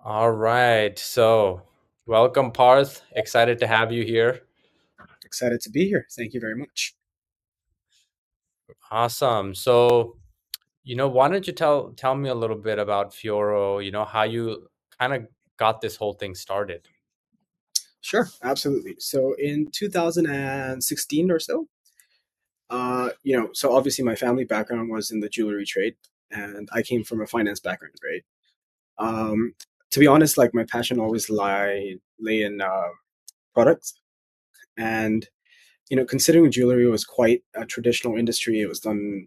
All right. Welcome, Parth. Excited to have you here. Excited to be here. Thank you very much. Awesome. Why don't you tell me a little bit about Fioro, how you kind of got this whole thing started. Sure, absolutely. So in 2016 or so, so obviously my family background was in the jewelry trade, and I came from a finance background, right? Um, to be honest, like my passion always lay in products, and considering jewelry was quite a traditional industry, it was done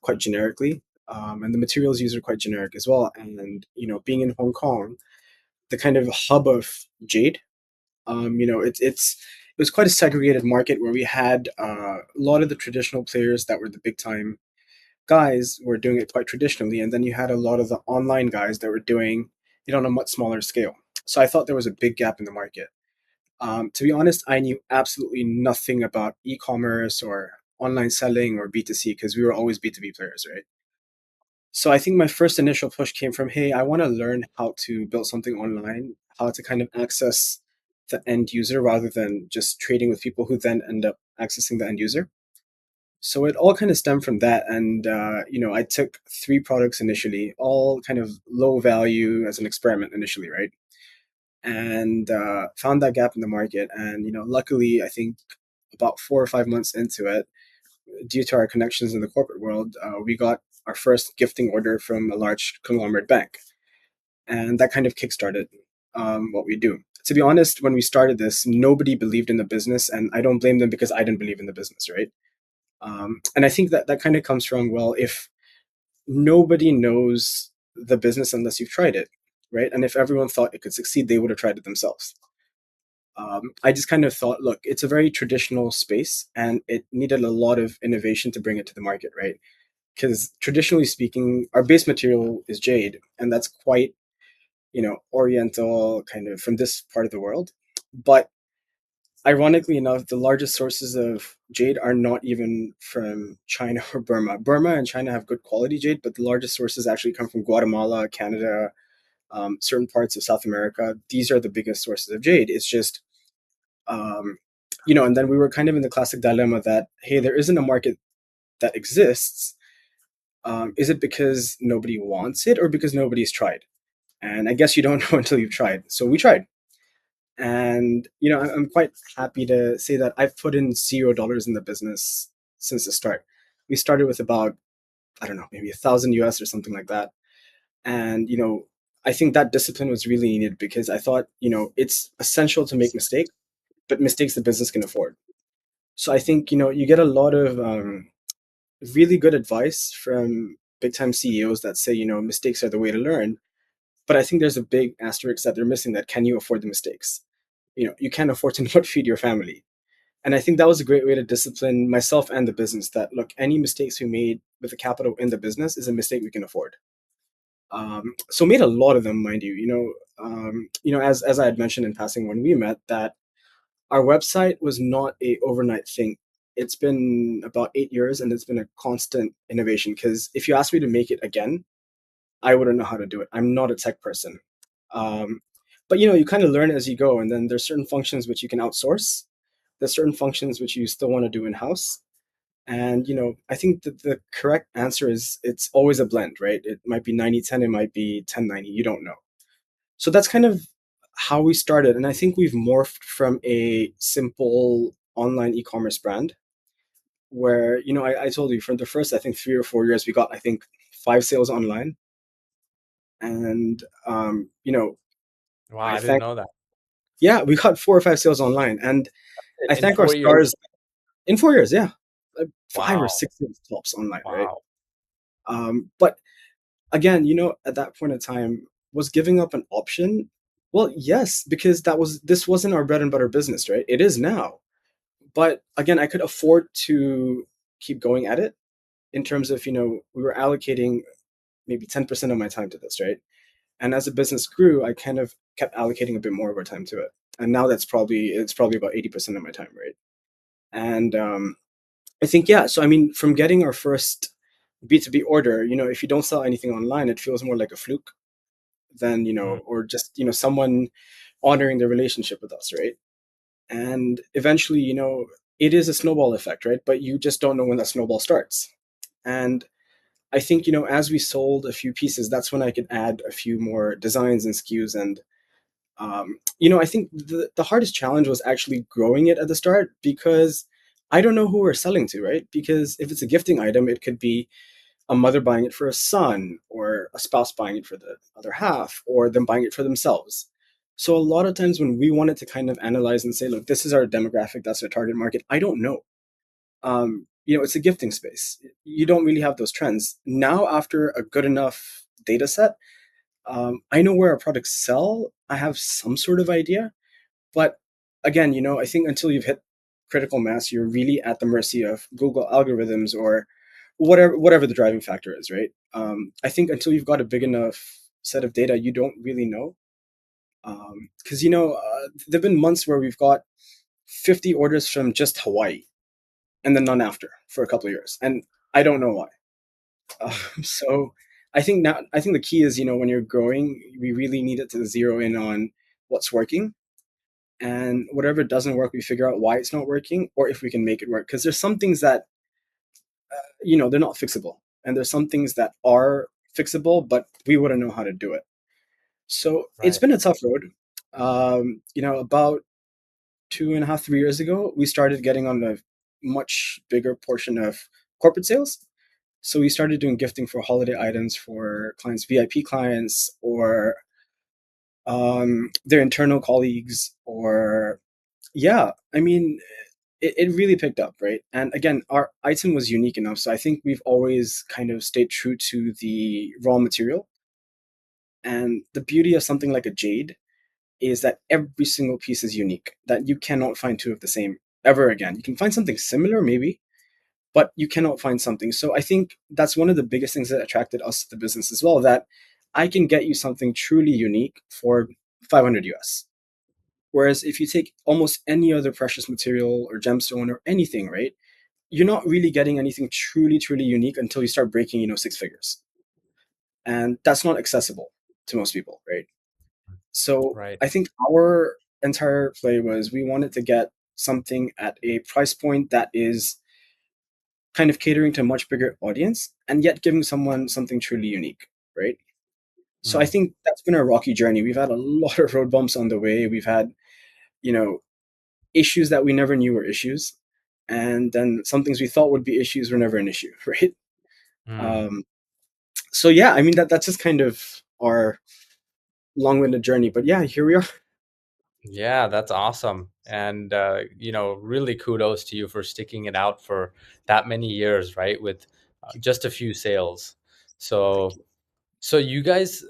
quite generically, and the materials used are quite generic as well. And being in Hong Kong, the kind of hub of jade. It was quite a segregated market where we had a lot of the traditional players that were the big time guys were doing it quite traditionally, and then you had a lot of the online guys that were doing it on a much smaller scale. So I thought there was a big gap in the market. To be honest, I knew absolutely nothing about e-commerce or online selling or B2C because we were always B2B players, right? So I think my first initial push came from, hey, I want to learn how to build something online, how to kind of access the end user rather than just trading with people who then end up accessing the end user. So it all kind of stemmed from that. And, I took three products initially, all kind of low value as an experiment initially, right? And found that gap in the market. And, luckily, I think about 4 or 5 months into it, due to our connections in the corporate world, we got our first gifting order from a large conglomerate bank, and that kind of kickstarted what we do. To be honest, when we started this, nobody believed in the business, and I don't blame them because I didn't believe in the business, right? And I think that that kind of comes from, well, if nobody knows the business unless you've tried it, right? And if everyone thought it could succeed, they would have tried it themselves. I just kind of thought, look, it's a very traditional space, and it needed a lot of innovation to bring it to the market, right? Because traditionally speaking, our base material is jade, and that's quite oriental, kind of from this part of the world. But ironically enough, the largest sources of jade are not even from China or Burma. Burma and China have good quality jade, but the largest sources actually come from Guatemala, Canada, certain parts of South America. These are the biggest sources of jade. It's just um, and then we were kind of in the classic dilemma that, hey, there isn't a market that exists. Is it because nobody wants it or because nobody's tried? And I guess you don't know until you've tried. So we tried. And, I'm quite happy to say that I've put in $0 in the business since the start. We started with about, I don't know, maybe 1,000 US or something like that. And, I think that discipline was really needed because I thought, it's essential to make mistakes, but mistakes the business can afford. So I think, you get a lot of really good advice from big time CEOs that say, mistakes are the way to learn. But I think there's a big asterisk that they're missing, that can you afford the mistakes? You can't afford to not feed your family. And I think that was a great way to discipline myself and the business, that look, any mistakes we made with the capital in the business is a mistake we can afford. So made a lot of them, mind you. As I had mentioned in passing when we met, that our website was not a overnight thing. It's been about 8 years, and it's been a constant innovation. Because if you ask me to make it again, I wouldn't know how to do it. I'm not a tech person. Um, but you kind of learn as you go, and then there's certain functions which you can outsource. There's certain functions which you still want to do in house. And I think that the correct answer is, it's always a blend, right? It might be 90/10, it might be 10/90. You don't know. So that's kind of how we started, and I think we've morphed from a simple online e-commerce brand where I told you, from the first, I think, 3 or 4 years, we got, I think, 5 sales online. And Wow, I I didn't thank know that. yeah, we got 4 or 5 sales online, and I In thank our 4 years. stars. In 4 years, yeah. Like five or Wow. six sales tops online, right? Wow. But again, at that point in time, was giving up an option? Well, yes, because this wasn't our bread and butter business, right? It is now. But again, I could afford to keep going at it, in terms of, we were allocating maybe 10% of my time to this, right? And as the business grew, I kind of kept allocating a bit more of our time to it. And now it's probably about 80% of my time, right? And I think, yeah. So I mean, from getting our first B2B order, if you don't sell anything online, it feels more like a fluke than, mm, or just, someone honoring the relationship with us, right? And eventually, it is a snowball effect, right? But you just don't know when that snowball starts. And I think, as we sold a few pieces, that's when I could add a few more designs and SKUs. And, I think the hardest challenge was actually growing it at the start, because I don't know who we're selling to, right? Because if it's a gifting item, it could be a mother buying it for a son, or a spouse buying it for the other half, or them buying it for themselves. So a lot of times when we wanted to kind of analyze and say, look, this is our demographic, that's our target market, I don't know. It's a gifting space. You don't really have those trends. Now, after a good enough data set, I know where our products sell. I have some sort of idea. But again, I think until you've hit critical mass, you're really at the mercy of Google algorithms, or whatever the driving factor is, right? I think until you've got a big enough set of data, you don't really know. Because there've been months where we've got 50 orders from just Hawaii, and then none after for a couple of years, and I don't know why. mm. So I think the key is, when you're growing, we really need it to zero in on what's working, and whatever doesn't work, we figure out why it's not working, or if we can make it work. Because there's some things that, they're not fixable, and there's some things that are fixable, but we wouldn't know how to do it. So it's Right. been a tough road. About 2.5, 3 years ago, we started getting on a much bigger portion of corporate sales. So we started doing gifting for holiday items for clients, VIP clients, or their internal colleagues, or yeah, I mean, it really picked up, right? And again, our item was unique enough, so I think we've always kind of stayed true to the raw material. And the beauty of something like a jade is that every single piece is unique, that you cannot find two of the same ever again. You can find something similar, maybe, but you cannot find something. So I think that's one of the biggest things that attracted us to the business as well, that I can get you something truly unique for 500 US. Whereas if you take almost any other precious material or gemstone or anything, right, you're not really getting anything truly, truly unique until you start breaking, six figures. And that's not accessible to most people, right? So Right. I think our entire play was, we wanted to get something at a price point that is kind of catering to a much bigger audience, and yet giving someone something truly unique, right? So I Mm. think that's been a rocky journey. We've had a lot of road bumps on the way. We've had, you know, issues that we never knew were issues. And then some things we thought would be issues were never an issue, right? Mm. Um, so yeah, I mean, that's just kind of our long-winded journey. But yeah, here we are. Yeah, that's awesome. And really kudos to you for sticking it out for that many years, right? With just a few sales. Thank So you. so you guys,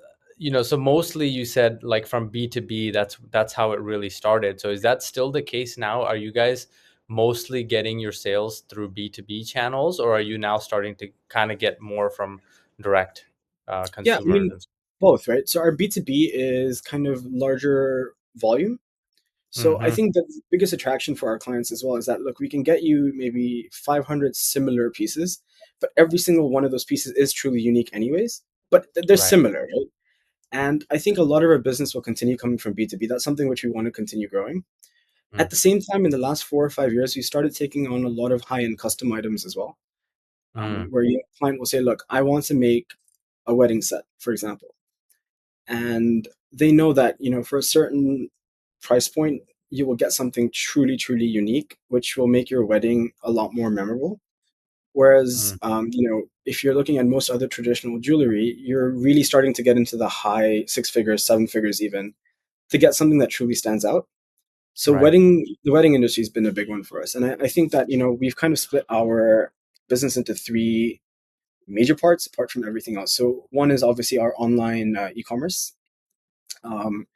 so mostly you said like from B to B, that's how it really started. So is that still the case now? Are you guys mostly getting your sales through B2B channels, or are you now starting to kind of get more from direct Yeah, I consumers mean, and both, right? So our B2B is kind of larger volume. So I mm-hmm. think that the biggest attraction for our clients as well is that, look, we can get you maybe 500 similar pieces, but every single one of those pieces is truly unique anyways, but they're Right. similar, right? And I think a lot of our business will continue coming from B2B. That's something which we want to continue growing. Mm. At the same time, in the last 4 or 5 years, we started taking on a lot of high-end custom items as well, Mm. where your client will say, look, I want to make a wedding set, for example. And they know that, for a certain price point, you will get something truly, truly unique, which will make your wedding a lot more memorable. Whereas, Mm. if you're looking at most other traditional jewelry, you're really starting to get into the high six figures, seven figures even, to get something that truly stands out. So Right. the wedding industry has been a big one for us. And I think that, we've kind of split our business into three major parts apart from everything else. So one is obviously our online e-commerce. Um,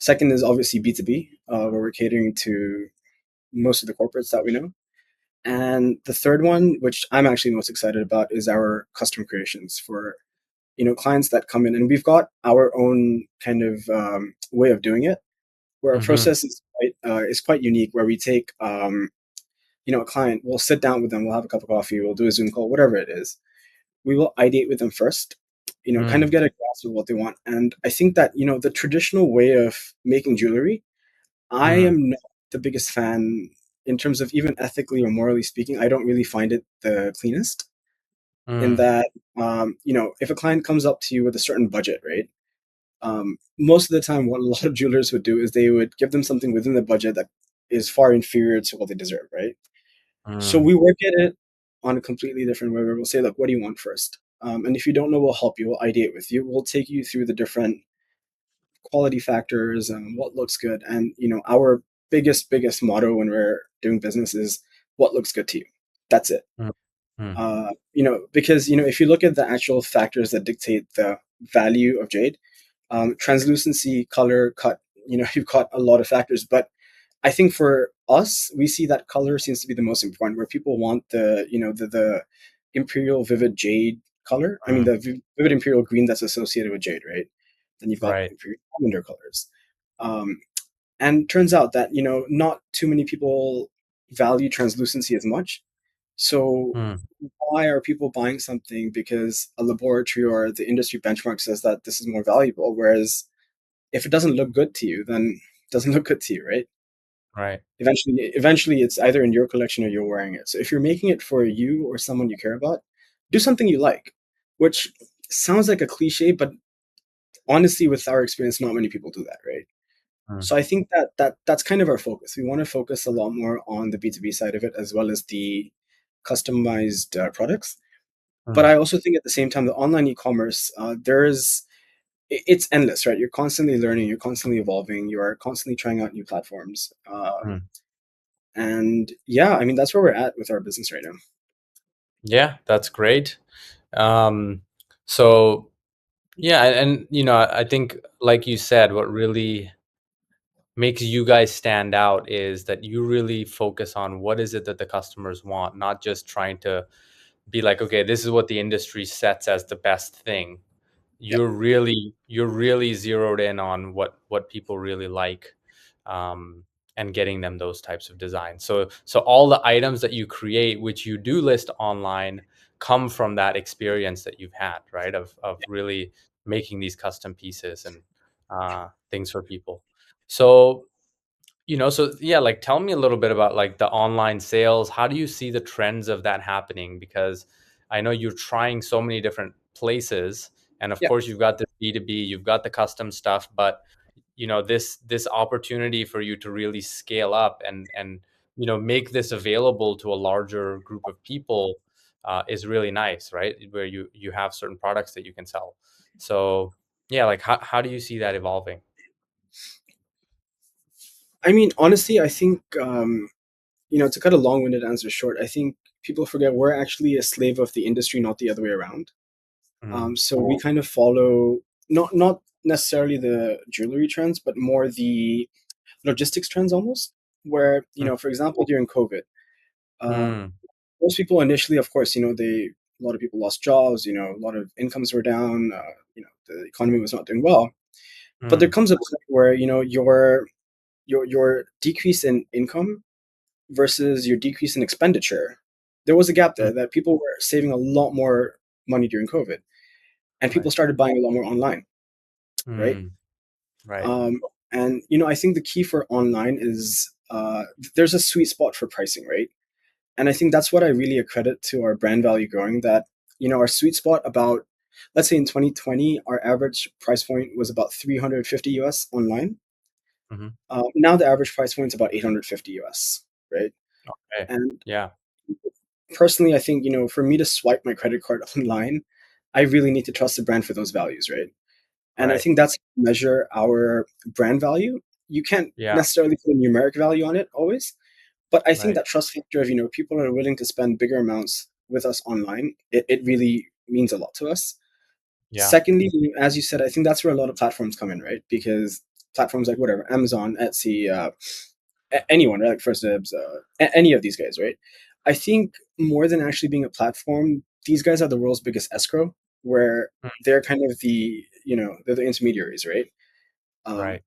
Second is obviously B2B, where we're catering to most of the corporates that we know. And the third one, which I'm actually most excited about, is our custom creations for, clients that come in. And we've got our own kind of way of doing it, where our Mm-hmm. process is quite unique, where we take, a client, we'll sit down with them, we'll have a cup of coffee, we'll do a Zoom call, whatever it is. We will ideate with them first. kind of Mm, get a grasp of what they want. And I think that, the traditional way of making jewelry, I mm, am not the biggest fan in terms of even ethically or morally speaking. I don't really find it the cleanest in mm, that, if a client comes up to you with a certain budget, right? Most of the time, what a lot of jewelers would do is they would give them something within the budget that is far inferior to what they deserve, right? So mm, we work at it on a completely different way where we'll say, look, what do you want first? And if you don't know, we'll help you. We'll ideate with you. We'll take you through the different quality factors and what looks good. And, our biggest motto when we're doing business is what looks good to you. That's it. mm, mm, Because, if you look at the actual factors that dictate the value of jade, translucency, color, cut, you've got a lot of factors. But I think for us, we see that color seems to be the most important, where people want the imperial vivid jade color. I mean, mm. the vivid imperial green that's associated with jade, right? Then you've got Right. imperial lavender colors. Um, and turns out that, not too many people value translucency as much. So Mm, why are people buying something because a laboratory or the industry benchmark says that this is more valuable? Whereas if it doesn't look good to you, then it doesn't look good to you, right? right. Eventually it's either in your collection or you're wearing it. So if you're making it for you or someone you care about, do something you like, which sounds like a cliche, but honestly, with our experience, not many people do that, right? Mm, So I think that's kind of our focus. We want to focus a lot more on the B2B side of it as well as the customized products. But mm, I also think at the same time, the online e-commerce, it's endless, right? You're constantly learning, you're constantly evolving, you are constantly trying out new platforms. mm. And yeah, I mean, that's where we're at with our business right now. Yeah, that's great. Um, so yeah, and I think, like you said, what really makes you guys stand out is that you really focus on what is it that the customers want, not just trying to be like, okay, this is what the industry sets as the best thing. Yep. You're really zeroed in on what people really like, um, and getting them those types of designs. So all the items that you create, which you do list online, come from that experience that you've had, right? Of really making these custom pieces and things for people. So so yeah, like tell me a little bit about like the online sales. How do you see the trends of that happening? Because I know you're trying so many different places, and of Yeah. course you've got this B2B, you've got the custom stuff, but this opportunity for you to really scale up and make this available to a larger group of people is really nice, right? Where you have certain products that you can sell. So yeah, like how do you see that evolving? I mean, honestly, I think, to cut a long winded answer short, I think people forget we're actually a slave of the industry, not the other way around. Mm, So we kind of follow not necessarily the jewelry trends, but more the logistics trends almost. Where, mm, for example, during COVID, uh, mm, most people initially, of course, a lot of people lost jobs. A lot of incomes were down. The economy was not doing well. But there mm, comes a point where your decrease in income versus your decrease in expenditure. There was a gap mm. there that people were saving a lot more money during COVID, and people Right. started buying a lot more online, right? Mm, right. Um, and I think the key for online is there's a sweet spot for pricing, right? And I think that's what I really accredit to our brand value growing. That our sweet spot about, let's say in 2020, our average price point was about 350 US online. Mhm. Now the average price point is about 850 US, right? Okay. And Yeah. personally, I think for me to swipe my credit card online, I really need to trust the brand for those values, right? And I Right. think that's how we measure our brand value. You can't Yeah. necessarily put a numeric value on it always, but I think Right. that trust factor of people are willing to spend bigger amounts with us online. It really means a lot to us. Yeah. Secondly, as you said, I think that's where a lot of platforms come in, right? Because platforms like whatever Amazon, Etsy, anyone, right? Like First Dibs, any of these guys, right? I think more than actually being a platform, these guys are the world's biggest escrow, where Mm, they're kind of they're the intermediaries, right? Um, right.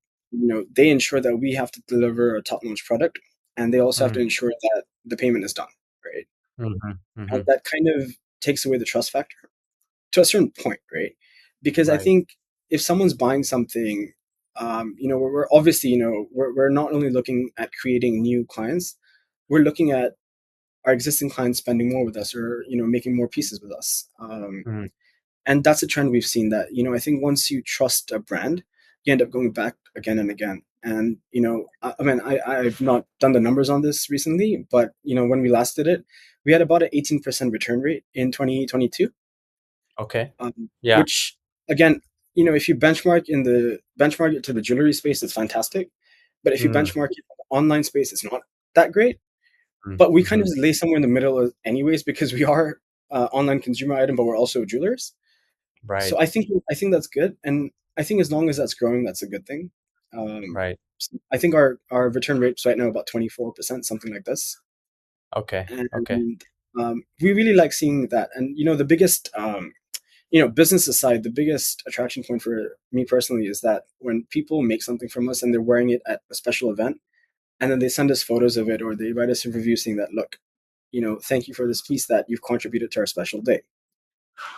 they ensure that we have to deliver a top-notch product, and they also have Mm, to ensure that the payment is done, right? mhm, And mhm. that kind of takes away the trust factor to a certain point, right? because I Right. think if someone's buying something, we're obviously, we're not only looking at creating new clients, we're looking at our existing clients spending more with us, or making more pieces with us. Mm. And that's a trend we've seen, that I think once you trust a brand, you end up going back again and again. And I mean, I've not done the numbers on this recently, but when we last did it, we had about an 18% return rate in 2022. Okay. Yeah. Which, again, if you benchmark it to the jewelry space, it's fantastic. But if you Mm. benchmark it to the online space, it's not that great. Mm. But we kind Hmm. of lay somewhere in the middle anyways, because we are online consumer item, but we're also jewelers. So Right. I think that's good, and I think as long as that's growing, that's a good thing. Um, Right. I think our return rates right now about 24%, something like this, Okay. Okay. and we really like seeing that. And the biggest business aside, the biggest attraction point for me personally is that when people make something from us and they're wearing it at a special event, and then they send us photos of it, or they write us a review saying that, look, thank you for this piece that you've contributed to our special day.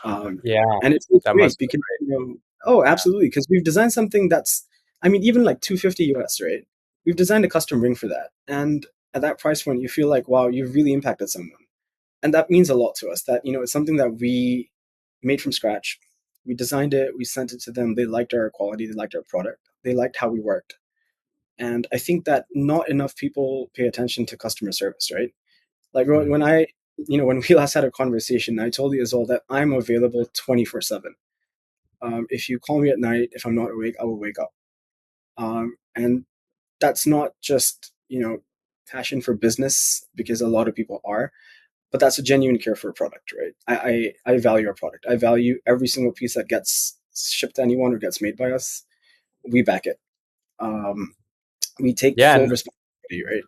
Yeah. And it feels That great must feel because, great. oh, absolutely, because we've designed something that's, I mean, even like 250 US, right? We've designed a custom ring for that, and at that price point, you feel like, wow, you've really impacted someone, and that means a lot to us. That it's something that we made from scratch. We designed it, we sent it to them. They liked our quality, they liked our product, they liked how we worked, and I think that not enough people pay attention to customer service, right? Like Mm. when we last had a conversation, I told you as well that I'm available 24/7. If you call me at night, if I'm not awake, I will wake up. And that's not just passion for business, because a lot of people are, but that's a genuine care for a product, right? I value our product. I value every single piece that gets shipped to anyone or gets made by us. We back it. Um, we take Yeah. full And responsibility, right?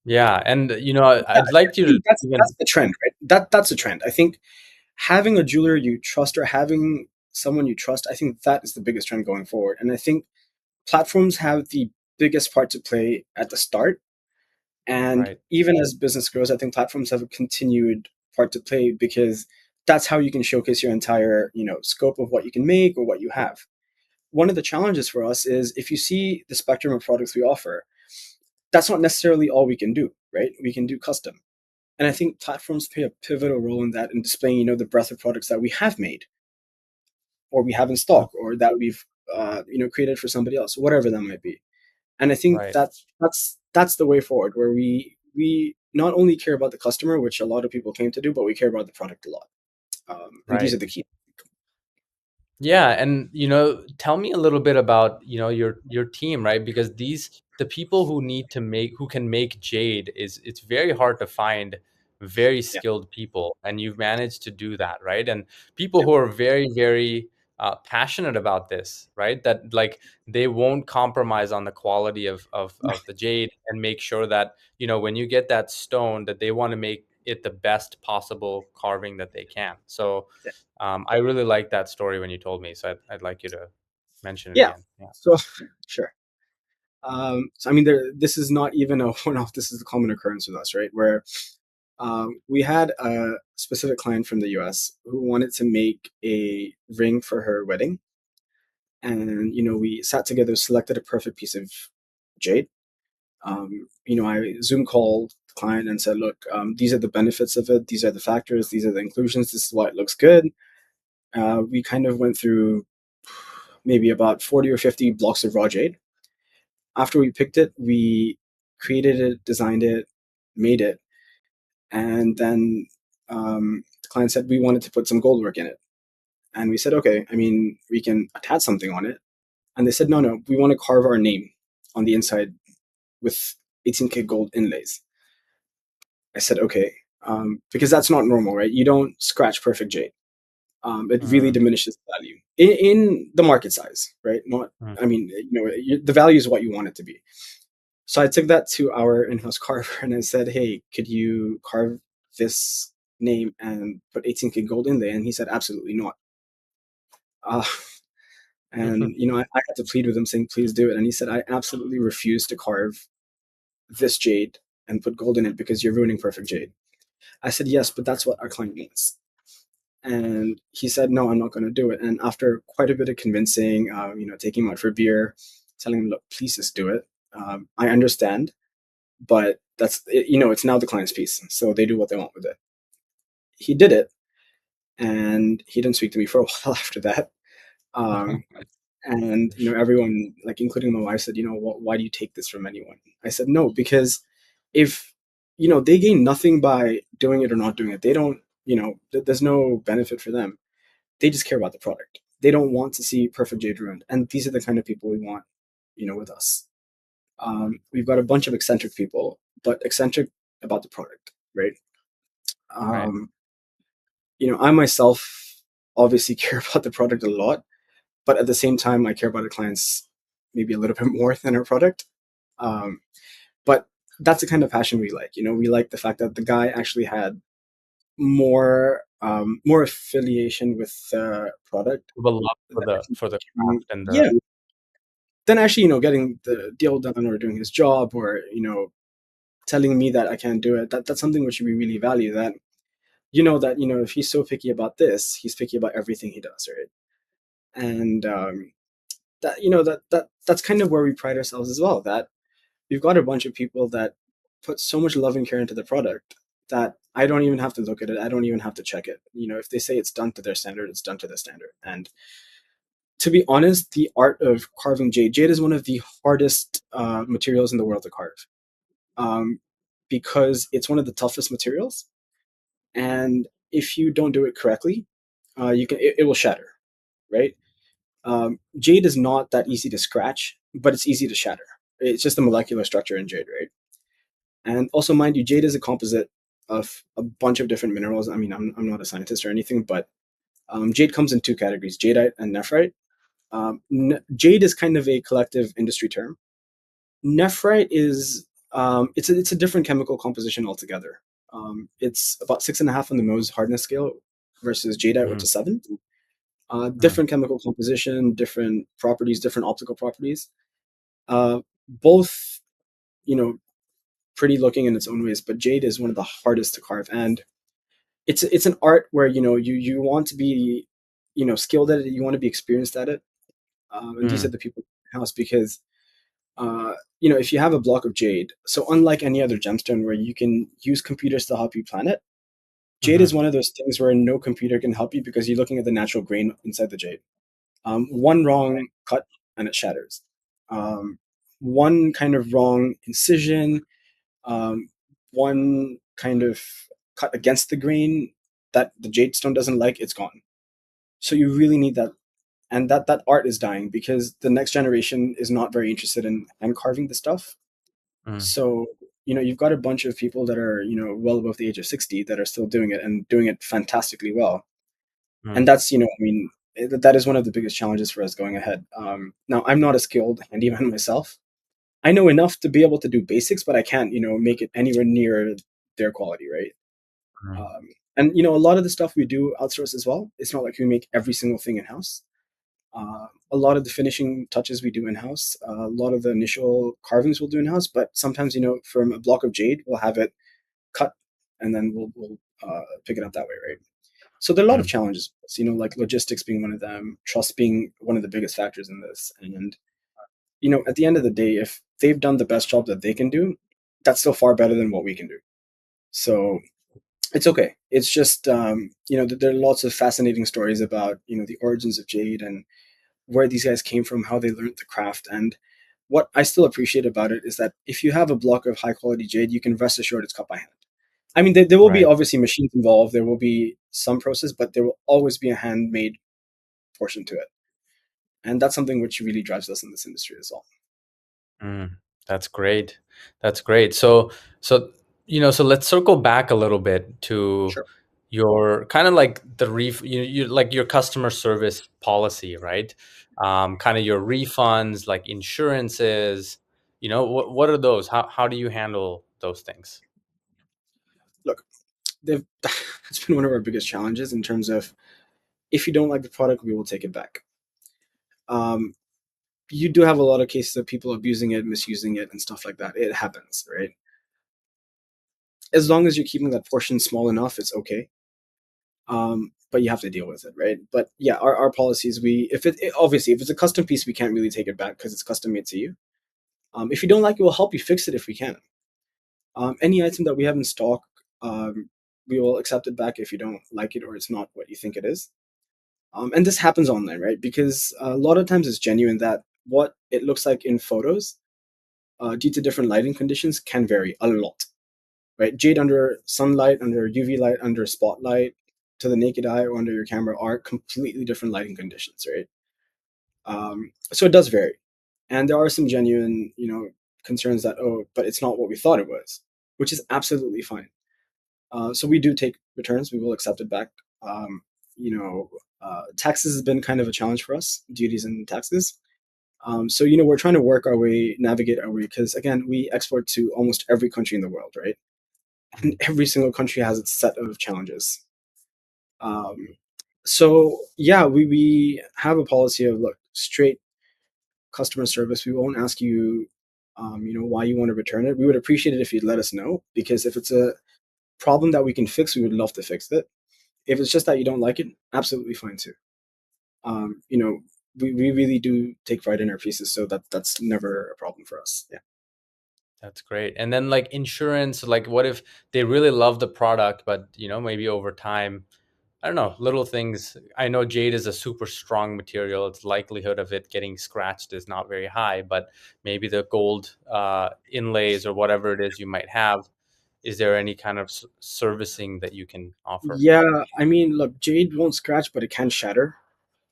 yeah. And Yeah, I'd I like you to think that's even. the trend, right? That's a trend. I think having a jeweler you trust, or having someone you trust, I think that is the biggest trend going forward. And I think platforms have the biggest part to play at the start. And Right. even as business grows, I think platforms have a continued part to play, because that's how you can showcase your entire, scope of what you can make or what you have. One of the challenges for us is, if you see the spectrum of products we offer, that's not necessarily all we can do, right? We can do custom. And I think platforms play a pivotal role in that, in displaying, the breadth of products that we have made, or we have in Mm. stock, or that we've created for somebody else, whatever that might be. And I think Right. that's the way forward, where we not only care about the customer, which a lot of people claim to do, but we care about the product a lot. And these Right. are the key. Yeah, and tell me a little bit about your team, right? Because the people who can make jade, is it's very hard to find very Yeah, skilled people, and you've managed to do that, right? And people yeah, who are very, very passionate about this, right? That like they won't compromise on the quality of the jade, and make sure that when you get that stone, that they want to make it the best possible carving that they can. So yeah. I really like that story when you told me, so I'd like you to mention it Yeah. again. Yeah. So sure. So I mean, this is not even a one-off. This is a common occurrence with us, right? Where we had a specific client from the U.S. who wanted to make a ring for her wedding, and we sat together, selected a perfect piece of jade. I Zoom called the client and said, "Look, these are the benefits of it. These are the factors. These are the inclusions. This is why it looks good." We kind of went through maybe about 40 or 50 blocks of raw jade. After we picked it, we created it, designed it, made it, and then the client said we wanted to put some gold work in it. And we said, okay, I mean, we can attach something on it. And they said, no, no, we want to carve our name on the inside with 18K gold inlays. I said, okay, because that's not normal, right? You don't scratch perfect jade. It really Mm, diminishes the value in the market size, right? Not, mm, I mean, the value is what you want it to be. So I took that to our in-house carver and I said, hey, could you carve this name and put 18K gold in there? And he said, absolutely not. Uh, and I had to plead with him, saying, please do it. And he said, I absolutely refuse to carve this jade and put gold in it because you're ruining perfect jade. I said, yes, but that's what our client wants. And he said, "No, I'm not going to do it." And after quite a bit of convincing, taking him out for beer, telling him, "Look, please just do it. I understand, but it's now the client's piece, so they do what they want with it." He did it, and he didn't speak to me for a while after that. Um, and everyone, like including my wife, said, why do you take this from anyone? I said, no, because if they gain nothing by doing it or not doing it. They don't, there's no benefit for them. They just care about the product. They don't want to see perfect jade ruined, and these are the kind of people we want, with us. We've got a bunch of eccentric people, but eccentric about the product, right? Right. um, I myself obviously care about the product a lot, but at the same time, I care about the clients maybe a little bit more than our product. Um, but that's the kind of passion we like. We like the fact that the guy actually had more affiliation with the product The love than for the actually craft and the yeah, than actually getting the deal done or doing his job or telling me that I can't do it. That's something which we really value. That if he's so picky about this, he's picky about everything he does, right? And that's kind of where we pride ourselves as well. That we've got a bunch of people that put so much love and care into the product that I don't even have to look at it. I don't even have to check it. If they say it's done to their standard, it's done to their standard. And to be honest, the art of carving jade is one of the hardest materials in the world to carve, um, because it's one of the toughest materials. And if you don't do it correctly, it will shatter, right? Jade is not that easy to scratch, but it's easy to shatter. It's just a molecular structure in jade, right? And also, mind you, jade is a composite of a bunch of different minerals. I mean, I'm not a scientist or anything, but jade comes in two categories: jadeite and nephrite. Jade is kind of a collective industry term. Nephrite is it's a different chemical composition altogether. It's about 6.5 on the Mohs hardness scale versus jadeite, which Mhm, is 7. mhm, Different chemical composition, different properties, different optical properties. Both, you know, pretty looking in its own ways, but jade is one of the hardest to carve, and it's an art where you want to be skilled at it. You want to be experienced at it, and these are mhm, the people in the house because if you have a block of jade, so unlike any other gemstone where you can use computers to help you plan it, jade is mhm, one of those things where no computer can help you because you're looking at the natural grain inside the jade. One wrong cut and it shatters. Um, one kind of wrong incision, um, one kind of cut against the grain that the jade stone doesn't like, it's gone. So you really need that, and that art is dying because the next generation is not very interested in hand carving the stuff. mhm, So you've got a bunch of people that are well above the age of 60 that are still doing it and doing it fantastically well. And mhm, that's I mean, that is one of the biggest challenges for us going ahead. Now I'm not a skilled handyman myself. I know enough to be able to do basics, but I can't make it anywhere near their quality, right? mhm, And a lot of the stuff we do outsource as well. It's not like we make every single thing in house. A lot of the finishing touches we do in house. A lot of the initial carvings we'll do in house. But sometimes, from a block of jade, we'll have it cut, and then we'll pick it up that way, right? So there are a lot of mhm, challenges. So, like logistics being one of them, trust being one of the biggest factors in this, and at the end of the day, if they've done the best job that they can do, that's still far better than what we can do. So it's okay. It's just there are lots of fascinating stories about the origins of jade and where these guys came from, how they learned the craft. And what I still appreciate about it is that if you have a block of high quality jade, you can rest assured it's cut by hand. I mean, there will be right. obviously machines involved, there will be some process, but there will always be a handmade portion to it. And that's something which really drives us in this industry as well. Mm, that's great. That's great. So let's circle back a little bit to Sure. your kind of like you like your customer service policy, right? Kind of your refunds, like insurances. What are those? How do you handle those things? Look, they've it's been one of our biggest challenges in terms of if you don't like the product, we will take it back. Um, you do have a lot of cases of people abusing it, misusing it, and stuff like that. It happens, right? As long as you're keeping that portion small enough, it's okay. But you have to deal with it, right? But yeah, our policies, we if obviously if it's a custom piece, we can't really take it back because it's custom made to you. If you don't like it, we'll help you fix it if we can. Any item that we have in stock, we will accept it back if you don't like it or it's not what you think it is. And this happens online, right? Because a lot of times it's genuine that what it looks like in photos, due to different lighting conditions, can vary a lot, right? Jade under sunlight, under UV light, under spotlight, to the naked eye or under your camera are completely different lighting conditions, right? So it does vary, and there are some genuine, concerns that, oh, but it's not what we thought it was, which is absolutely fine. So we do take returns. We will accept it back. Um, Taxes has been kind of a challenge for us, duties and taxes. So we're trying to work our way, navigate our way, because again, we export to almost every country in the world, right? And Mhm. every single country has its set of challenges. Um, so yeah, we have a policy of, look, straight customer service. We won't ask you, why you want to return it. We would appreciate it if you'd let us know, because if it's a problem that we can fix, we would love to fix it. If it's just that you don't like it, absolutely fine too. Um, you know, we really do take pride in our pieces, so that's never a problem for us. Yeah. That's great. And then like insurance, like what if they really love the product, but maybe over time, I don't know, little things. I know jade is a super strong material. Its likelihood of it getting scratched is not very high, but maybe the gold inlays or whatever it is you might have. Is there any kind of servicing that you can offer? Yeah, I mean, look, jade won't scratch, but it can shatter.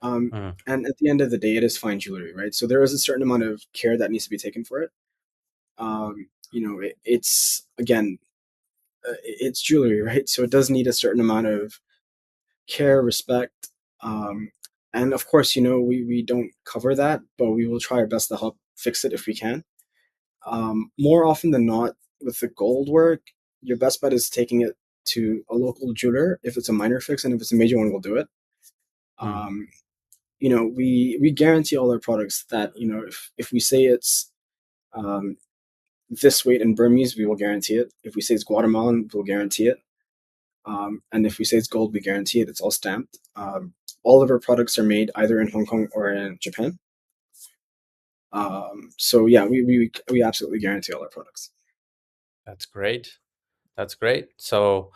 Mm, And at the end of the day, it is fine jewelry, right? So there is a certain amount of care that needs to be taken for it. It's again, it's jewelry, right? So it does need a certain amount of care, respect, um, and of course, we don't cover that, but we will try our best to help fix it if we can. More often than not, with the gold work, your best bet is taking it to a local jeweler if it's a minor fix, and if it's a major one, we'll do it. mm, Um, we guarantee all our products that, if we say it's um, this weight in Burmese, we will guarantee it. If we say it's Guatemalan, we'll guarantee it. And if we say it's gold, we guarantee it. It's all stamped. All of our products are made either in Hong Kong or in Japan. So yeah, we absolutely guarantee all our products. that's great. That's great. So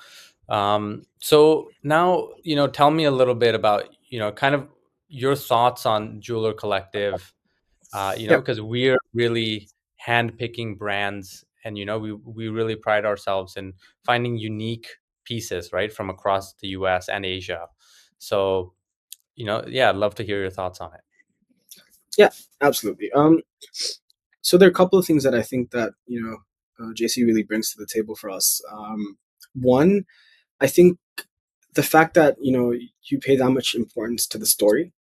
now, tell me a little bit about, kind of your thoughts on Jeweler Collective, Yep. because we're really handpicking brands and, we really pride ourselves in finding unique pieces, right, from across the US and Asia. So, yeah, I'd love to hear your thoughts on it. Yeah, absolutely. So there are a couple of things that I think that JC really brings to the table for us. One, I think the fact that you pay that much importance to the story,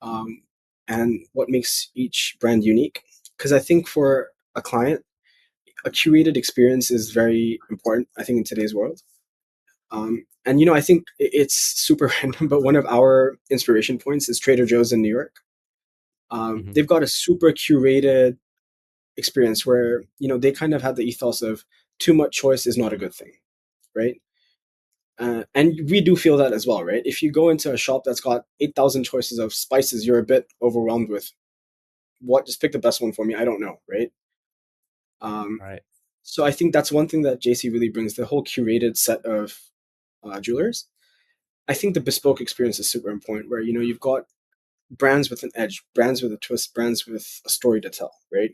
um, and what makes each brand unique. Because I think for a client, a curated experience is very important, I think, in today's world. And I think it's super random, but one of our inspiration points is Trader Joe's in New York. Hmm. They've got a super curated experience where they kind of have the ethos of too much choice is not a good thing, right? And we do feel that as well, right? If you go into a shop that's got 8,000 choices of spices, you're a bit overwhelmed with what. Just pick the best one for me. I don't know, right? Um, Right. so I think that's one thing that JC really brings, the whole curated set of jewelers. I think the bespoke experience is super important, where you've got brands with an edge, brands with a twist, brands with a story to tell, right?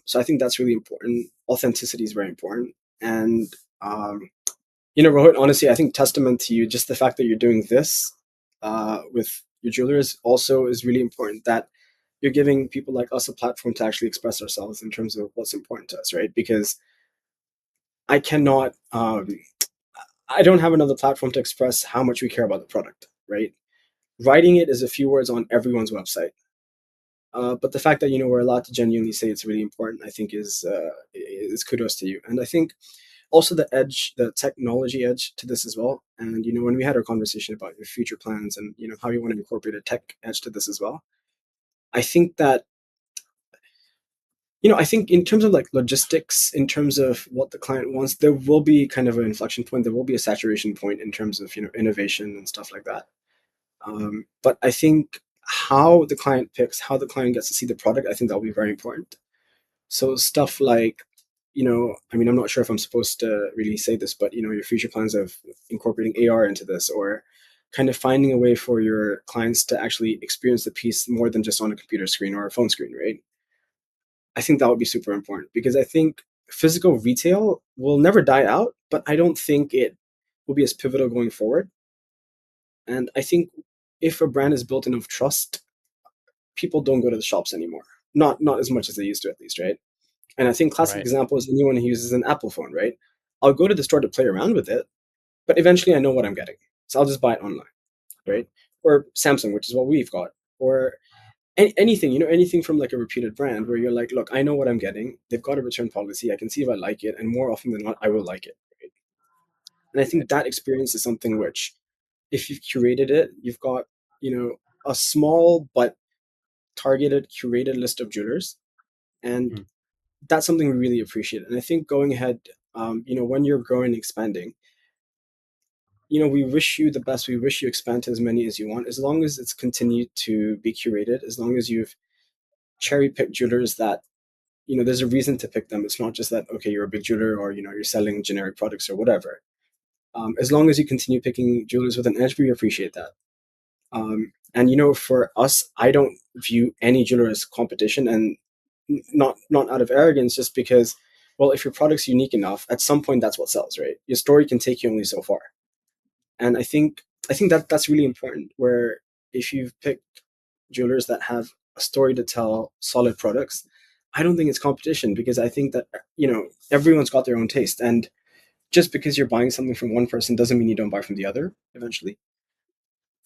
So I think that's really important. Authenticity is very important, and um, Rohit, honestly, I think testament to you, just the fact that you're doing this with your jewelers also is really important. That you're giving people like us a platform to actually express ourselves in terms of what's important to us, right? Because I cannot, I don't have another platform to express how much we care about the product, right? Writing it is a few words on everyone's website. But the fact that we're allowed to genuinely say it's really important, I think is kudos to you. And I think also the edge, the technology edge to this as well. And when we had our conversation about your future plans and how you want to incorporate a tech edge to this as well, I think that I think in terms of like logistics, in terms of what the client wants, there will be kind of an inflection point. There will be a saturation point in terms of innovation and stuff like that. But I think how the client picks, how the client gets to see the product, I think that'll be very important. So stuff like, I mean, I'm not sure if I'm supposed to really say this, but your future plans of incorporating AR into this, or kind of finding a way for your clients to actually experience the piece more than just on a computer screen or a phone screen, right? I think that would be super important because I think physical retail will never die out, but I don't think it will be as pivotal going forward. And I think if a brand is built enough trust, people don't go to the shops anymore. Not as much as they used to, at least, right? And I think classic Right. example is anyone who uses an Apple phone, right? I'll go to the store to play around with it, but eventually I know what I'm getting. So I'll just buy it online, right? Or Samsung, which is what we've got. Or anything, anything from like a reputed brand where you're like, look, I know what I'm getting. They've got a return policy. I can see if I like it. And more often than not, I will like it. Right? And I think that experience is something which, if you've curated it, you've got, a small but targeted, curated list of jewelers. And Mm. that's something we really appreciate. And I think going ahead, when you're growing and expanding, we wish you the best. We wish you expand to as many as you want, as long as it's continued to be curated, as long as you've cherry picked jewelers that, there's a reason to pick them. It's not just that, okay, you're a big jeweler or, you're selling generic products or whatever. As long as you continue picking jewelers with an edge, we appreciate that. And for us, I don't view any jeweler as competition, and not out of arrogance, just because, well, if your product's unique enough, at some point that's what sells, right? Your story can take you only so far, and I think that that's really important. Where if you've picked jewelers that have a story to tell, solid products, I don't think it's competition, because I think that everyone's got their own taste, and just because you're buying something from one person doesn't mean you don't buy from the other eventually.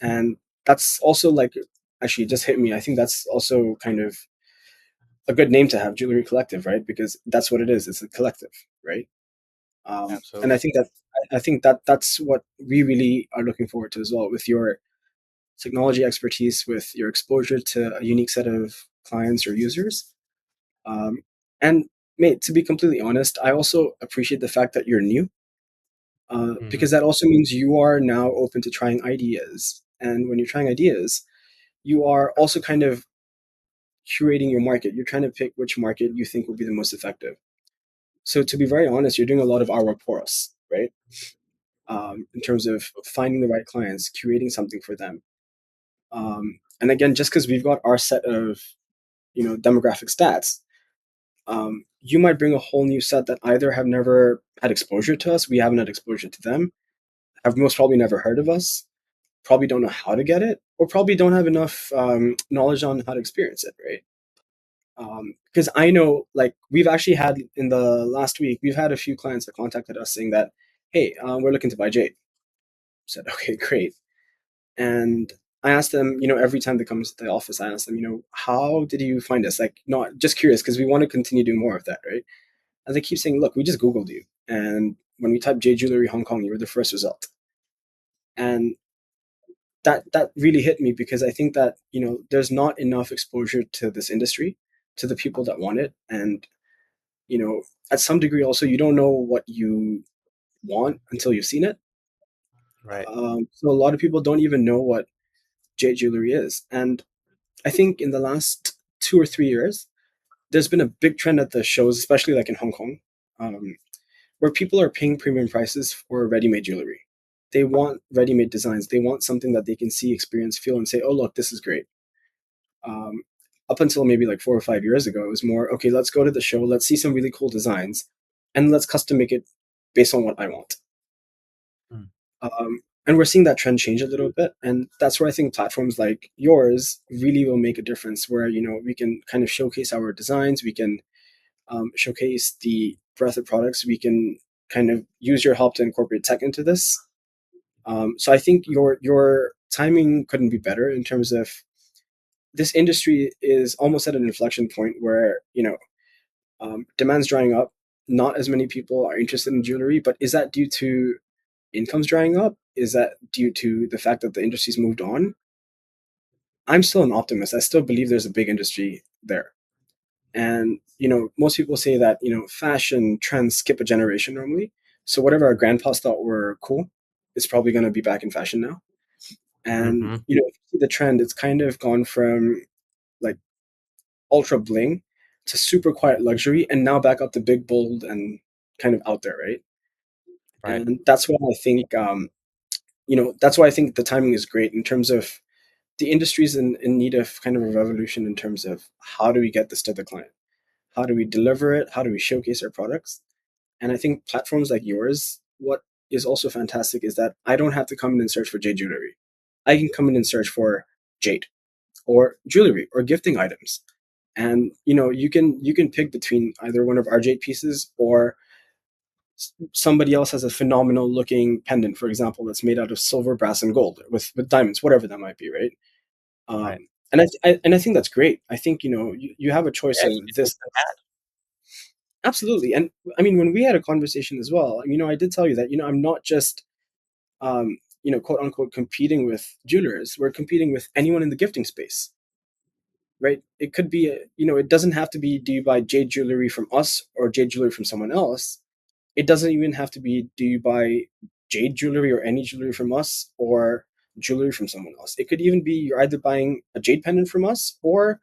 And that's also like, actually it just hit me. I think that's also kind of a good name to have, Jewelry Collective, right? Because that's what it is. It's a collective, right? And I Absolutely. think that that's what we really are looking forward to as well, with your technology expertise, with your exposure to a unique set of clients or users. Um, and mate, to be completely honest, I also appreciate the fact that you're new, Hmm. because that also means you are now open to trying ideas. And when you're trying ideas, you are also kind of curating your market. You're trying to pick which market you think will be the most effective. So to be very honest, you're doing a lot of our work for us, right? In terms of finding the right clients, curating something for them. And again, just because we've got our set of demographic stats, you might bring a whole new set that either have never had exposure to us, we haven't had exposure to them, have most probably never heard of us, probably don't know how to get it, or probably don't have enough knowledge on how to experience it, right? Because I know, like, we've actually had in the last week, we've had a few clients that contacted us saying that, hey, we're looking to buy Jade. Said, okay, great. And I asked them, every time they come to the office, I ask them, how did you find us? Like, not just curious, because we want to continue doing more of that, right? And they keep saying, look, we just Googled you. And when we typed Jade Jewelry Hong Kong, you were the first result. And that really hit me, because I think that, there's not enough exposure to this industry, to the people that want it. And, you know, at some degree also, you don't know what you want until you've seen it. Right. So a lot of people don't even know what Jade Jewelry is. And I think in the last 2 or 3 years, there's been a big trend at the shows, especially like in Hong Kong, um, where people are paying premium prices for ready-made jewelry. They want ready-made designs. They want something that they can see, experience, feel, and say, "Oh, look, this is great." Um, Up until maybe like 4 or 5 years ago, it was more, okay, let's go to the show, let's see some really cool designs, and let's custom make it based on what I want. Mm. And we're seeing that trend change a little bit, and that's where I think platforms like yours really will make a difference. Where we can kind of showcase our designs, we can showcase the breadth of products, we can kind of use your help to incorporate tech into this. So I think your timing couldn't be better, in terms of this industry is almost at an inflection point where demand's drying up. Not as many people are interested in jewelry, but is that due to incomes drying up? Is that due to the fact that the industry's moved on? I'm still an optimist. I still believe there's a big industry there. And most people say that fashion trends skip a generation normally. So whatever our grandpas thought were cool is probably going to be back in fashion now. And Hmm. if you see the trend, it's kind of gone from like ultra bling to super quiet luxury, and now back up to big, bold, and kind of out there, right? Right. And that's why I think that's why I think the timing is great in terms of the industry is in need of kind of a revolution in terms of how do we get this to the client, how do we deliver it, how do we showcase our products. And I think platforms like yours, what is also fantastic is that I don't have to come in and search for jade jewelry. I can come in and search for jade or jewelry or gifting items. And you can pick between either one of our jade pieces or somebody else has a phenomenal looking pendant, for example, that's made out of silver, brass, and gold with diamonds, whatever that might be, right? Right. And I think that's great. I think you have a choice Yeah, of you can this. mix and match. Absolutely. And I mean, when we had a conversation as well, I did tell you that I'm not just quote unquote competing with jewelers. We're competing with anyone in the gifting space, right? It could be it doesn't have to be, do you buy jade jewelry from us or jade jewelry from someone else? It doesn't even have to be, do you buy jade jewelry or any jewelry from us or jewelry from someone else? It could even be you're either buying a jade pendant from us or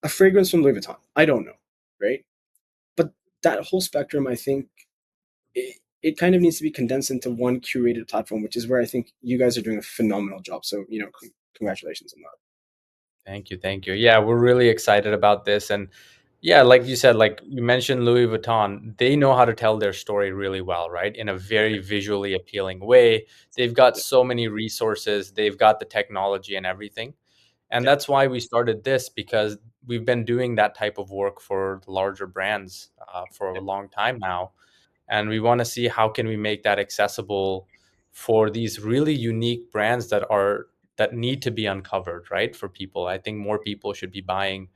a fragrance from Louis Vuitton. I don't know, right? But that whole spectrum, I think, it kind of needs to be condensed into one curated platform, which is where I think you guys are doing a phenomenal job. So, congratulations on that. Thank you. Thank you. Yeah, we're really excited about this. And yeah, like you said, like you mentioned Louis Vuitton, they know how to tell their story really well, right? In a very visually appealing way. They've got Yeah, so many resources, they've got the technology and everything. And yeah, that's why we started this, because we've been doing that type of work for larger brands for a yeah, long time now. And we want to see how can we make that accessible for these really unique brands that need to be uncovered, right? For people, I think more people should be buying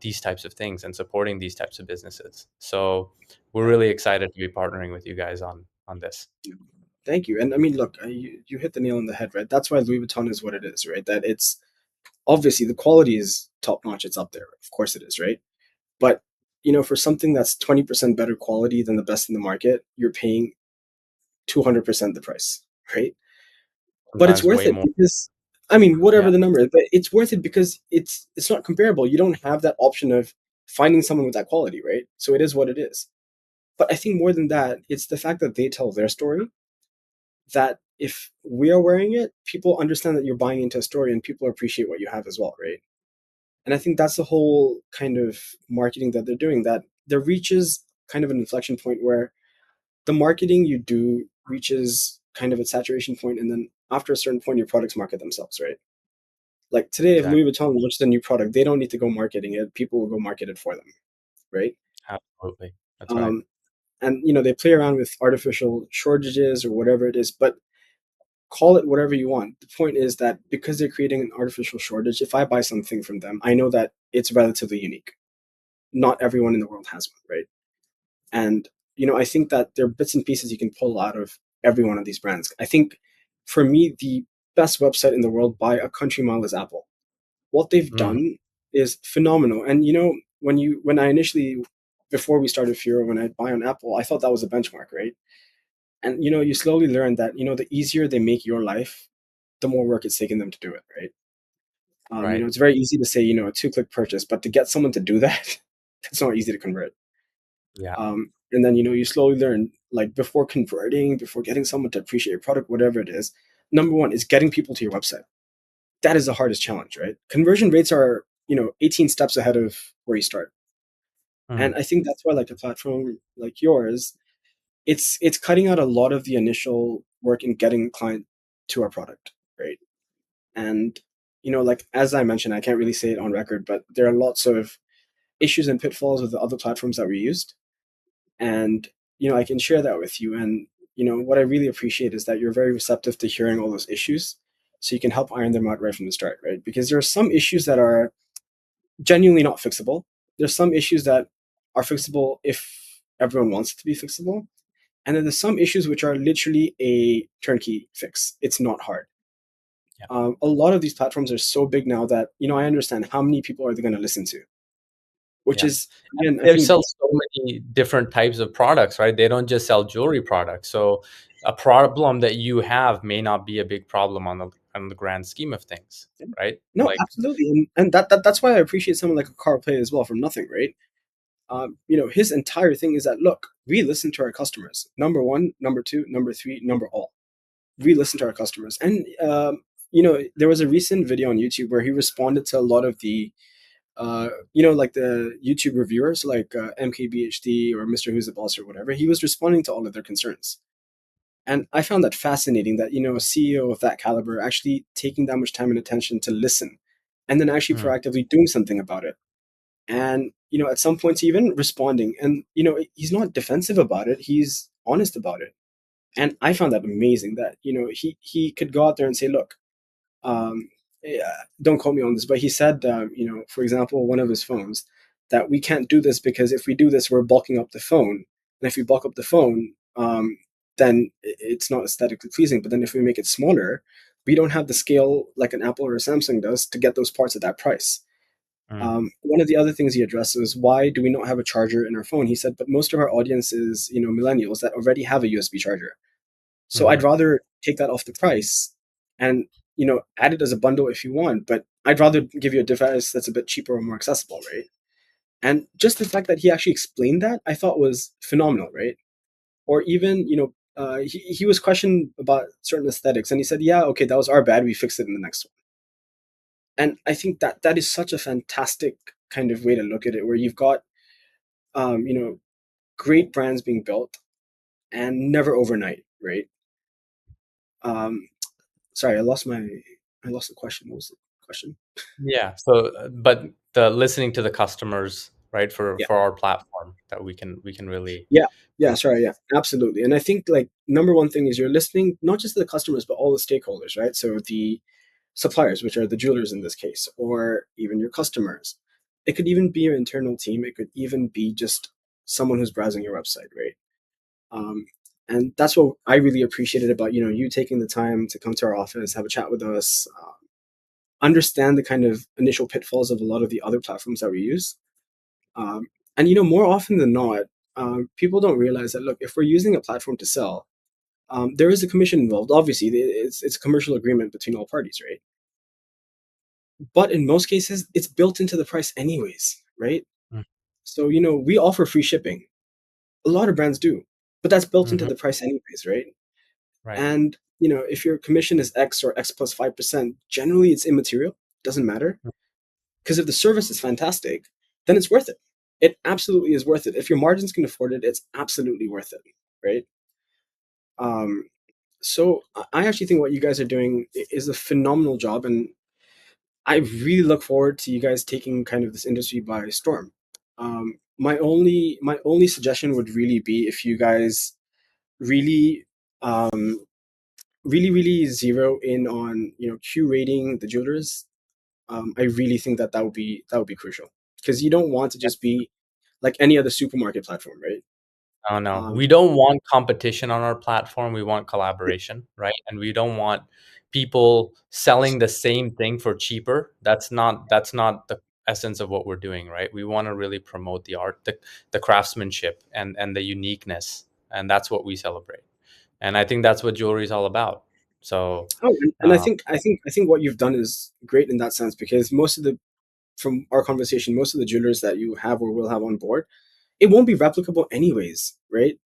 these types of things and supporting these types of businesses. So we're yeah. really excited to be partnering with you guys on this. Yeah. Thank you. And I mean, look, you hit the nail on the head, right? That's why Louis Vuitton is what it is, right? That it's obviously the quality is top notch. It's up there. Of course it is, right? But for something that's 20% better quality than the best in the market, you're paying 200% the price, right? But it's Sometimes worth way it more. because I mean, whatever Yeah, the number is, but it's worth it because it's not comparable. You don't have that option of finding someone with that quality, right? So it is what it is. But I think more than that, it's the fact that they tell their story, that if we are wearing it, people understand that you're buying into a story and people appreciate what you have as well, right? And I think that's the whole kind of marketing that they're doing, that there reaches kind of an inflection point where the marketing you do reaches kind of a saturation point, and then after a certain point, your products market themselves, right? Like today, if Louis exactly. Vuitton launches a new product, they don't need to go marketing it; people will go market it for them, right? Absolutely. That's right. Um, and they play around with artificial shortages or whatever it is, but call it whatever you want. The point is that because they're creating an artificial shortage, if I buy something from them, I know that it's relatively unique. Not everyone in the world has one, right? And I think that there are bits and pieces you can pull out of every one of these brands. I think for me, the best website in the world by a country mile is Apple. What they've Mm, done is phenomenal. And when I initially, before we started FYORO, when I buy on Apple, I thought that was a benchmark, right? And you slowly learn that the easier they make your life, the more work it's taken them to do it, right? right. It's very easy to say a two-click purchase, but to get someone to do that, it's not easy to convert. Yeah. And then you slowly learn, like, before converting, before getting someone to appreciate your product, whatever it is. Number one is getting people to your website. That is the hardest challenge, right? Conversion rates are 18 steps ahead of where you start, and Mm, I think that's why, like, a platform like yours, it's cutting out a lot of the initial work in getting client to our product, right? And like, as I mentioned, I can't really say it on record, but there are lots of issues and pitfalls with the other platforms that we used, and I can share that with you. And what I really appreciate is that you're very receptive to hearing all those issues, so you can help iron them out right from the start, right? Because there are some issues that are genuinely not fixable. There's some issues that are fixable if everyone wants it to be fixable, and then there's some issues which are literally a turnkey fix. It's not hard. yeah. A lot of these platforms are so big now that I understand how many people are they going to listen to. which Yeah. is again, I They think, sell so many different types of products, right? They don't just sell jewelry products. So a problem that you have may not be a big problem on the grand scheme of things, right? no, Like, absolutely, and that's why I appreciate someone like a Carl Play as well from nothing, right? His entire thing is that look, we listen to our customers. Number one, number two, number three, number all. We listen to our customers, and there was a recent video on YouTube where he responded to a lot of the like the YouTube reviewers, like MKBHD or Mr. Who's the Boss or whatever. He was responding to all of their concerns. And I found that fascinating that, a CEO of that caliber actually taking that much time and attention to listen and then actually mm, proactively doing something about it. And, at some points, even responding. And, he's not defensive about it, he's honest about it. And I found that amazing that, he could go out there and say, look, um, yeah, don't quote me on this, but he said, for example, one of his phones, that we can't do this because if we do this, we're bulking up the phone, and if we bulk up the phone, then it's not aesthetically pleasing. But then if we make it smaller, we don't have the scale like an Apple or a Samsung does to get those parts at that price. mm, One of the other things he addressed was why do we not have a charger in our phone? He said, but most of our audience is millennials that already have a USB charger. So I'd mhm. rather take that off the price and add it as a bundle if you want, but I'd rather give you a device that's a bit cheaper or more accessible, right? And just the fact that he actually explained that I thought was phenomenal, right? Or even he was questioned about certain aesthetics, and he said, "Yeah, okay, that was our bad. We fixed it in the next one." And I think that that is such a fantastic kind of way to look at it, where you've got um, you know great brands being built and never overnight, right? Um, Sorry, I lost the question. What was the question? Yeah. So, but the listening to the customers, right, for Yeah, our platform that we can really, yeah, yeah. really, Sorry, yeah, absolutely. And I think like number one thing is you're listening not just to the customers but all the stakeholders, right? So the suppliers, which are the jewelers in this case, or even your customers. It could even be your internal team. It could even be just someone who's browsing your website, right? Um, and that's what I really appreciated about you taking the time to come to our office, have a chat with us, understand the kind of initial pitfalls of a lot of the other platforms that we use. Um, and more often than not, people don't realize that look, if we're using a platform to sell, there is a commission involved. Obviously, it's a commercial agreement between all parties, right? But in most cases, it's built into the price anyways, right? mm, So we offer free shipping. A lot of brands do, but that's built into mhm, the price anyways, right? right. And if your commission is X or X plus 5%, generally it's immaterial. Doesn't matter. Mm. Because if the service is fantastic, then it's worth it. It absolutely is worth it. If your margins can afford it, it's absolutely worth it, right? Um, so I actually think what you guys are doing is a phenomenal job, and I really look forward to you guys taking kind of this industry by storm. My only suggestion would really be if you guys really um, really zero in on curating the jewelers. I really think that that would be crucial because you don't want to just be like any other supermarket platform, right? Oh, no. Um, We don't want competition on our platform, we want collaboration, right? And we don't want people selling the same thing for cheaper. That's not the essence of what we're doing, right? We wanna really promote the art, the craftsmanship and the uniqueness, and that's what we celebrate. And I think that's what jewelry is all about. So, oh, and I uh, think I think I think what you've done is great in that sense because most of the from our conversation, most of the jewelers that you have or will have on board, it won't be replicable anyways, right?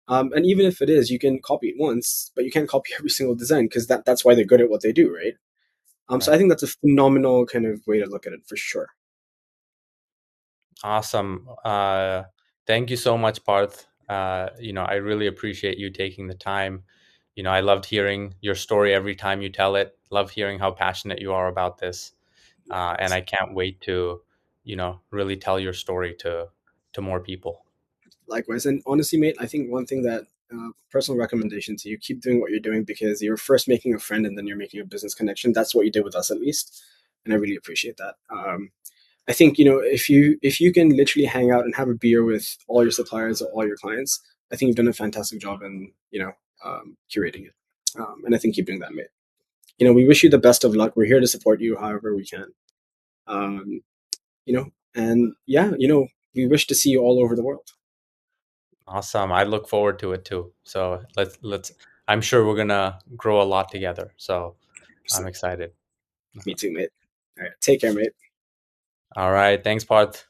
And even if it is, you can copy it once, but you can't copy every single design because that's why they're good at what they do, right? So I right. think that's a phenomenal kind of way to look at it for sure. Awesome. Thank you so much, Parth. I really appreciate you taking the time. I loved hearing your story every time you tell it. Love hearing how passionate you are about this, and I can't wait to, really tell your story to more people. Likewise, and honestly, mate, I think one thing that personal recommendation to you: keep doing what you're doing because you're first making a friend and then you're making a business connection. That's what you did with us, at least, and I really appreciate that. I think if you can literally hang out and have a beer with all your suppliers or all your clients, I think you've done a fantastic job in curating it, and I think keep doing that, mate. We wish you the best of luck. We're here to support you however we can. Um, And yeah, we wish to see you all over the world. Awesome. I look forward to it too. So let's I'm sure we're gonna grow a lot together. So I'm So, excited. me too, mate. All right, take care, mate. All right. Thanks, Parth.